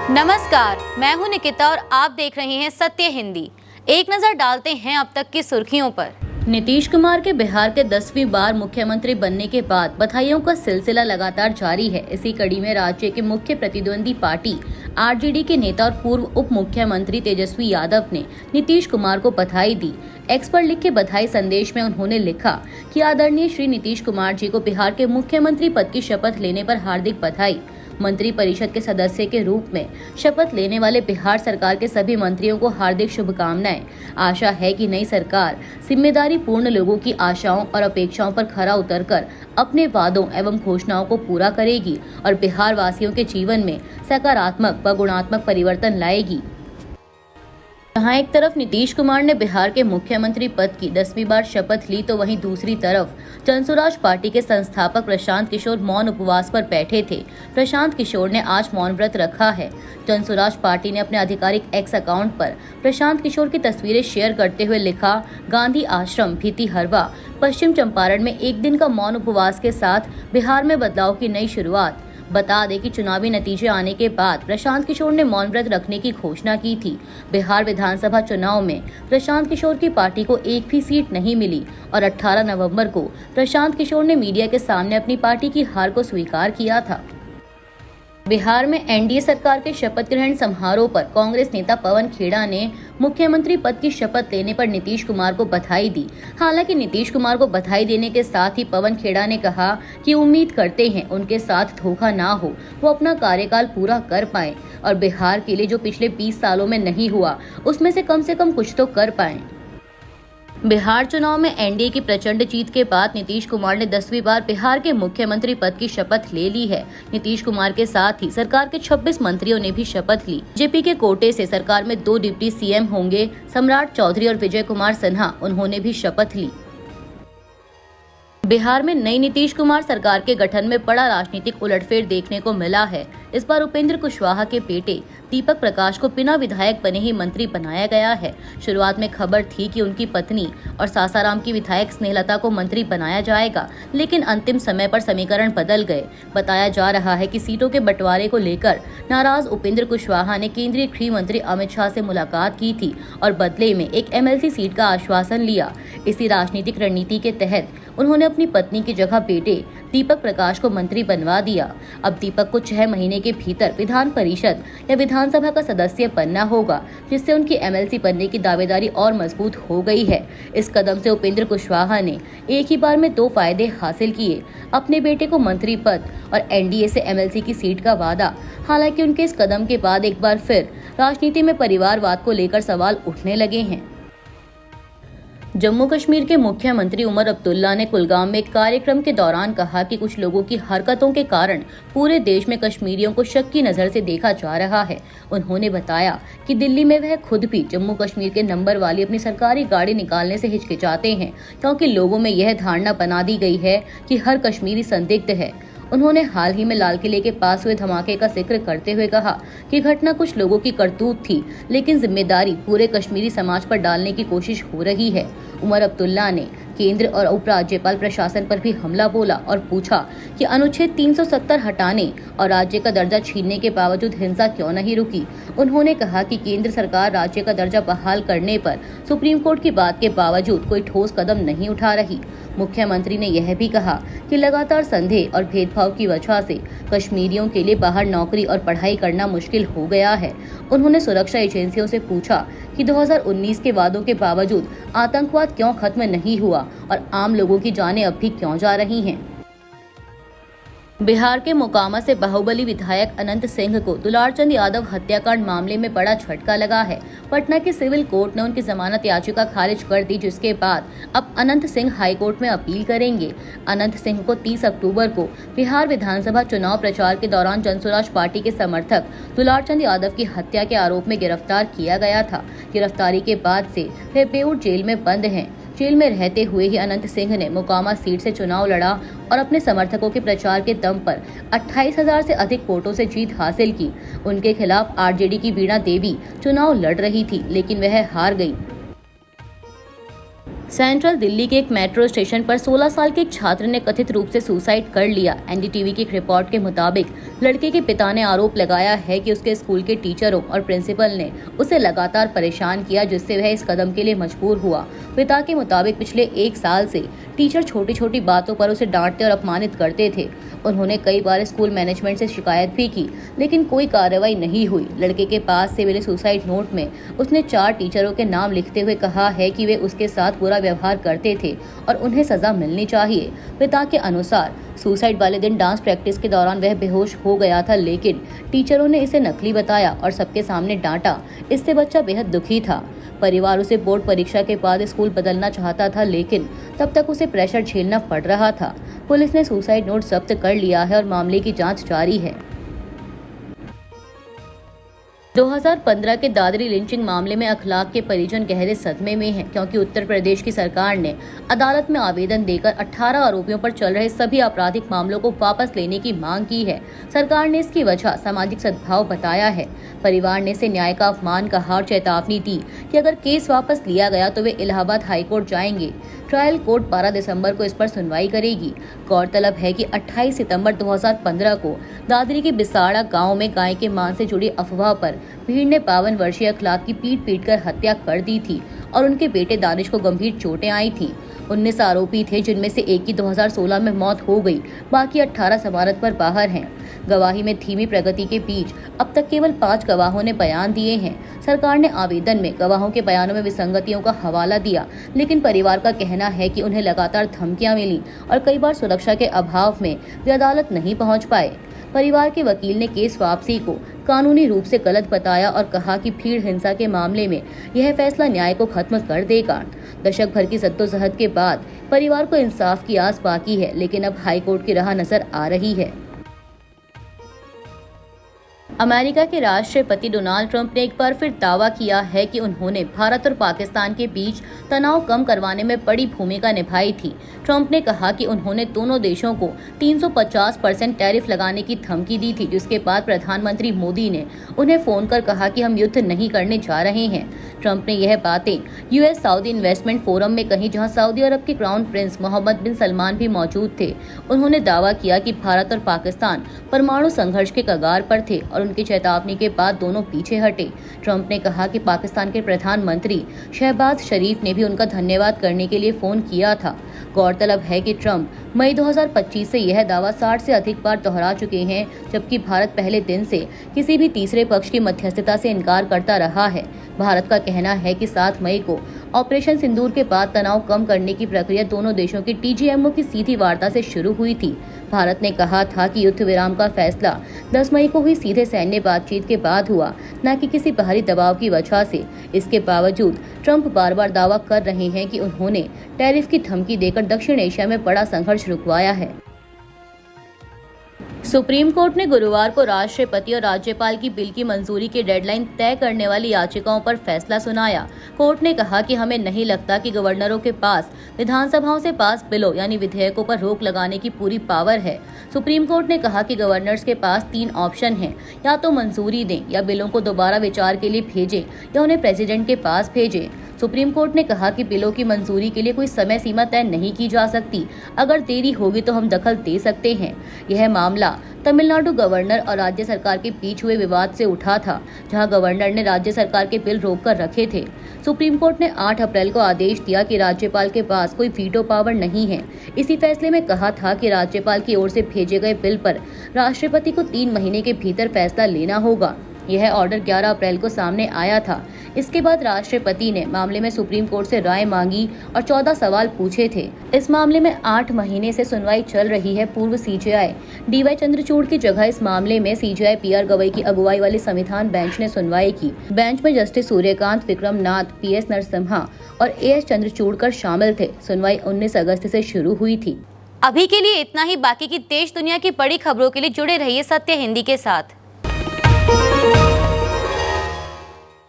नमस्कार, मैं हूं निकिता और आप देख रहे हैं सत्य हिंदी। एक नजर डालते हैं अब तक की सुर्खियों पर। नीतीश कुमार के बिहार के 10वीं बार मुख्यमंत्री बनने के बाद बधाइयों का सिलसिला लगातार जारी है। इसी कड़ी में राज्य के मुख्य प्रतिद्वंदी पार्टी आरजेडी के नेता और पूर्व उप मुख्यमंत्री तेजस्वी यादव ने नीतीश कुमार को बधाई दी। एक्स पर लिखे बधाई संदेश में उन्होंने लिखा कि आदरणीय श्री नीतीश कुमार जी को बिहार के मुख्यमंत्री पद की शपथ लेने पर हार्दिक बधाई। मंत्री परिषद के सदस्य के रूप में शपथ लेने वाले बिहार सरकार के सभी मंत्रियों को हार्दिक शुभकामनाएं। आशा है कि नई सरकार जिम्मेदारी पूर्ण लोगों की आशाओं और अपेक्षाओं पर खरा उतरकर अपने वादों एवं घोषणाओं को पूरा करेगी और बिहार वासियों के जीवन में सकारात्मक व गुणात्मक परिवर्तन लाएगी। जहाँ एक तरफ नीतीश कुमार ने बिहार के मुख्यमंत्री पद की 10वीं बार शपथ ली, तो वहीं दूसरी तरफ जनसुराज पार्टी के संस्थापक प्रशांत किशोर मौन उपवास पर बैठे थे। प्रशांत किशोर ने आज मौन व्रत रखा है। जनसुराज पार्टी ने अपने आधिकारिक एक्स अकाउंट पर प्रशांत किशोर की तस्वीरें शेयर करते हुए लिखा, गांधी आश्रम भीतिहरवा पश्चिम चंपारण में एक दिन का मौन उपवास के साथ बिहार में बदलाव की नई शुरुआत। बता दें कि चुनावी नतीजे आने के बाद प्रशांत किशोर ने मौन व्रत रखने की घोषणा की थी। बिहार विधानसभा चुनाव में प्रशांत किशोर की पार्टी को एक भी सीट नहीं मिली और 18 नवंबर को प्रशांत किशोर ने मीडिया के सामने अपनी पार्टी की हार को स्वीकार किया था। बिहार में एनडीए सरकार के शपथ ग्रहण समारोह पर कांग्रेस नेता पवन खेड़ा ने मुख्यमंत्री पद की शपथ लेने पर नीतीश कुमार को बधाई दी। हालांकि नीतीश कुमार को बधाई देने के साथ ही पवन खेड़ा ने कहा कि उम्मीद करते हैं उनके साथ धोखा ना हो, वो अपना कार्यकाल पूरा कर पाएं और बिहार के लिए जो पिछले 20 सालों में नहीं हुआ उसमें से कम कुछ तो कर पाएं। बिहार चुनाव में एनडीए की प्रचंड जीत के बाद नीतीश कुमार ने 10वीं बार बिहार के मुख्यमंत्री पद की शपथ ले ली है। नीतीश कुमार के साथ ही सरकार के 26 मंत्रियों ने भी शपथ ली। जेपी के कोटे से सरकार में 2 डिप्टी सीएम होंगे, सम्राट चौधरी और विजय कुमार सिन्हा, उन्होंने भी शपथ ली। बिहार में नई नीतीश कुमार सरकार के गठन में बड़ा राजनीतिक उलटफेर देखने को मिला है। इस बार उपेंद्र कुशवाहा के बेटे दीपक प्रकाश को बिना विधायक बने ही मंत्री बनाया गया है। शुरुआत में खबर थी कि उनकी पत्नी और सासाराम की विधायक स्नेहलता को मंत्री बनाया जाएगा, लेकिन अंतिम समय पर समीकरण बदल गए। बताया जा रहा है कि सीटों के बंटवारे को लेकर नाराज उपेंद्र कुशवाहा ने केंद्रीय गृह मंत्री अमित शाह से मुलाकात की थी और बदले में एक एमएलसी सीट का आश्वासन लिया। इसी राजनीतिक रणनीति के तहत उन्होंने अपनी पत्नी की जगह बेटे दीपक प्रकाश को मंत्री बनवा दिया। अब दीपक को 6 महीने के भीतर विधान परिषद या विधानसभा का सदस्य बनना होगा, जिससे उनकी एमएलसी बनने की दावेदारी और मजबूत हो गई है। इस कदम से उपेंद्र कुशवाहा ने एक ही बार में 2 फायदे हासिल किए, अपने बेटे को मंत्री पद और एनडीए से एमएलसी की सीट का वादा। हालांकि उनके इस कदम के बाद एक बार फिर राजनीति में परिवारवाद को लेकर सवाल उठने लगे हैं। जम्मू कश्मीर के मुख्यमंत्री उमर अब्दुल्ला ने कुलगाम में एक कार्यक्रम के दौरान कहा कि कुछ लोगों की हरकतों के कारण पूरे देश में कश्मीरियों को शक की नज़र से देखा जा रहा है। उन्होंने बताया कि दिल्ली में वह खुद भी जम्मू कश्मीर के नंबर वाली अपनी सरकारी गाड़ी निकालने से हिचकिचाते हैं, क्योंकि लोगों में यह धारणा बना दी गई है कि हर कश्मीरी संदिग्ध है। उन्होंने हाल ही में लाल किले के पास हुए धमाके का जिक्र करते हुए कहा कि घटना कुछ लोगों की करतूत थी, लेकिन जिम्मेदारी पूरे कश्मीरी समाज पर डालने की कोशिश हो रही है। उमर अब्दुल्ला ने केंद्र और उपराज्यपाल प्रशासन पर भी हमला बोला और पूछा कि अनुच्छेद 370 हटाने और राज्य का दर्जा छीनने के बावजूद हिंसा क्यों नहीं रुकी। उन्होंने कहा कि केंद्र सरकार राज्य का दर्जा बहाल करने पर सुप्रीम कोर्ट की बात के बावजूद कोई ठोस कदम नहीं उठा रही। मुख्यमंत्री ने यह भी कहा कि लगातार संदेह और भेदभाव की वजह से कश्मीरियों के लिए बाहर नौकरी और पढ़ाई करना मुश्किल हो गया है। उन्होंने सुरक्षा एजेंसियों से पूछा कि 2019 के वादों के बावजूद आतंकवाद क्यों खत्म नहीं हुआ और आम लोगों की जानें अब भी क्यों जा रही हैं। बिहार के मोकामा से बाहुबली विधायक अनंत सिंह को दुलारचंद यादव हत्याकांड मामले में बड़ा झटका लगा है। पटना की सिविल कोर्ट ने उनकी जमानत याचिका खारिज कर दी, जिसके बाद अब अनंत सिंह हाईकोर्ट में अपील करेंगे। अनंत सिंह को 30 अक्टूबर को बिहार विधानसभा चुनाव प्रचार के दौरान जनसुराज पार्टी के समर्थक दुलारचंद यादव की हत्या के आरोप में गिरफ्तार किया गया था। गिरफ्तारी के बाद से वे बेऊर जेल में बंद हैं। जेल में रहते हुए ही अनंत सिंह ने मोकामा सीट से चुनाव लड़ा और अपने समर्थकों के प्रचार के दम पर 28,000 से अधिक वोटों से जीत हासिल की। उनके खिलाफ आरजेडी की वीणा देवी चुनाव लड़ रही थी, लेकिन वह हार गई। सेंट्रल दिल्ली के एक मेट्रो स्टेशन पर 16 साल के एक छात्र ने कथित रूप से सुसाइड कर लिया। एनडीटीवी की एक रिपोर्ट के मुताबिक लड़के के पिता ने आरोप लगाया है कि उसके स्कूल के टीचरों और प्रिंसिपल ने उसे लगातार परेशान किया, जिससे वह इस कदम के लिए मजबूर हुआ। पिता के मुताबिक पिछले 1 साल से टीचर छोटी छोटी बातों पर उसे डांटते और अपमानित करते थे। उन्होंने कई बार स्कूल मैनेजमेंट से शिकायत भी की, लेकिन कोई कार्रवाई नहीं हुई। लड़के के पास से मिले सुसाइड नोट में उसने 4 टीचरों के नाम लिखते हुए कहा है कि वे उसके साथ बुरा व्यवहार करते थे और उन्हें सजा मिलनी चाहिए। पिता के अनुसार सुसाइड वाले दिन डांस प्रैक्टिस के दौरान वह बेहोश हो गया था, लेकिन टीचरों ने इसे नकली बताया और सबके सामने डांटा। इससे बच्चा बेहद दुखी था। परिवार उसे बोर्ड परीक्षा के बाद स्कूल बदलना चाहता था, लेकिन तब तक उसे प्रेशर झेलना पड़ रहा था। पुलिस ने सुसाइड नोट जब्त कर लिया है और मामले की जांच जारी है। 2015 के दादरी लिंचिंग मामले में अखलाक के परिजन गहरे सदमे में हैं, क्योंकि उत्तर प्रदेश की सरकार ने अदालत में आवेदन देकर 18 आरोपियों पर चल रहे सभी आपराधिक मामलों को वापस लेने की मांग की है। सरकार ने इसकी वजह सामाजिक सद्भाव बताया है। परिवार ने इसे न्याय का अपमान कहा और चेतावनी दी कि अगर केस वापस लिया गया तो वे इलाहाबाद हाईकोर्ट जाएंगे। ट्रायल कोर्ट 12 दिसंबर को इस पर सुनवाई करेगी। गौरतलब है कि 28 सितंबर 2015 को दादरी के बिसाड़ा गांव में गाय के मांस से जुड़ी अफवाह पर भीड़ ने 52 वर्षीय अखलाक की पीट कर हत्या कर दी थी और उनके बेटे दानिश को गंभीर चोटें आई थी। 19 आरोपी थे, जिनमें से एक की 2016 में मौत हो गई, बाकी 18 जमानत पर बाहर हैं। गवाही में धीमी प्रगति के बीच अब तक केवल 5 गवाहों ने बयान दिए हैं। सरकार ने आवेदन में गवाहों के बयानों में विसंगतियों का हवाला दिया, लेकिन परिवार का कहना है कि उन्हें लगातार धमकियां मिली और कई बार सुरक्षा के अभाव में वे अदालत नहीं पहुंच पाए। परिवार के वकील ने केस वापसी को कानूनी रूप से गलत बताया और कहा कि भीड़ हिंसा के मामले में यह फैसला न्याय को खत्म कर देगा। दशक भर की जद्दोजहद के बाद परिवार को इंसाफ की आस बाकी है, लेकिन अब हाईकोर्ट की राह नजर आ रही है। अमेरिका के राष्ट्रपति डोनाल्ड ट्रंप ने एक बार फिर दावा किया है कि उन्होंने भारत और पाकिस्तान के बीच तनाव कम करवाने में बड़ी भूमिका निभाई थी। ट्रंप ने कहा कि उन्होंने दोनों देशों को 350% टैरिफ लगाने की धमकी दी थी, जिसके बाद प्रधानमंत्री मोदी ने उन्हें फोन कर कहा कि हम युद्ध नहीं करने जा रहे हैं। ट्रंप ने यह बातें यूएस सऊदी इन्वेस्टमेंट फोरम में कही, जहां सऊदी अरब के क्राउन प्रिंस मोहम्मद बिन सलमान भी मौजूद थे। उन्होंने दावा किया कि भारत और पाकिस्तान परमाणु संघर्ष के कगार पर थे और उनकी चेतावनी के बाद दोनों पीछे हटे। ट्रंप ने कहा कि पाकिस्तान के प्रधानमंत्री शहबाज शरीफ ने भी उनका धन्यवाद करने के लिए फोन किया था। गौरतलब है कि ट्रंप मई 2025 से यह दावा 60 से अधिक बार दोहरा चुके हैं, जबकि भारत पहले दिन से किसी भी तीसरे पक्ष की मध्यस्थता से इनकार करता रहा है। भारत का कहना है कि 7 मई को ऑपरेशन सिंदूर के बाद तनाव कम करने की प्रक्रिया दोनों देशों की टीजीएमओ की सीधी वार्ता से शुरू हुई थी। भारत ने कहा था कि युद्ध विराम का फैसला 10 मई को हुई सीधे सैन्य बातचीत के बाद हुआ, न कि किसी बाहरी दबाव की वजह से। इसके बावजूद ट्रंप बार बार दावा कर रहे हैं कि उन्होंने टैरिफ की धमकी देकर दक्षिण एशिया में बड़ा संघर्ष रुकवाया है। सुप्रीम कोर्ट ने गुरुवार को राष्ट्रपति और राज्यपाल की बिल की मंजूरी की डेडलाइन तय करने वाली याचिकाओं पर फैसला सुनाया। कोर्ट ने कहा कि हमें नहीं लगता कि गवर्नरों के पास विधानसभाओं से पास बिलों यानी विधेयकों पर रोक लगाने की पूरी पावर है। सुप्रीम कोर्ट ने कहा कि गवर्नर्स के पास 3 ऑप्शन हैं, या तो मंजूरी दें, या बिलों को दोबारा विचार के लिए भेजें, या उन्हें प्रेसिडेंट के पास भेजें। सुप्रीम कोर्ट ने कहा कि बिलों की मंजूरी के लिए कोई समय सीमा तय नहीं की जा सकती। अगर देरी होगी तो हम दखल दे सकते हैं। यह मामला तमिलनाडु गवर्नर और राज्य सरकार के बीच हुए विवाद से उठा था, जहां गवर्नर ने राज्य सरकार के बिल रोककर रखे थे। सुप्रीम कोर्ट ने 8 अप्रैल को आदेश दिया कि राज्यपाल के पास कोई वीटो पावर नहीं है। इसी फैसले में कहा था कि राज्यपाल की ओर से भेजे गए बिल पर राष्ट्रपति को 3 महीने के भीतर फैसला लेना होगा। यह ऑर्डर 11 अप्रैल को सामने आया था। इसके बाद राष्ट्रपति ने मामले में सुप्रीम कोर्ट से राय मांगी और 14 सवाल पूछे थे। इस मामले में 8 महीने से सुनवाई चल रही है। पूर्व सीजेआई डीवाई चंद्रचूड़ की जगह इस मामले में सीजेआई पीआर गवई की अगुवाई वाली संविधान बेंच ने सुनवाई की। बेंच में जस्टिस सूर्यकांत, विक्रम नाथ, पीएस नरसिम्हा और एएस चंद्रचूड़कर शामिल थे। सुनवाई 19 अगस्त से शुरू हुई थी। अभी के लिए इतना ही। बाकी की देश दुनिया की बड़ी खबरों के लिए जुड़े रहिए सत्य हिंदी के साथ।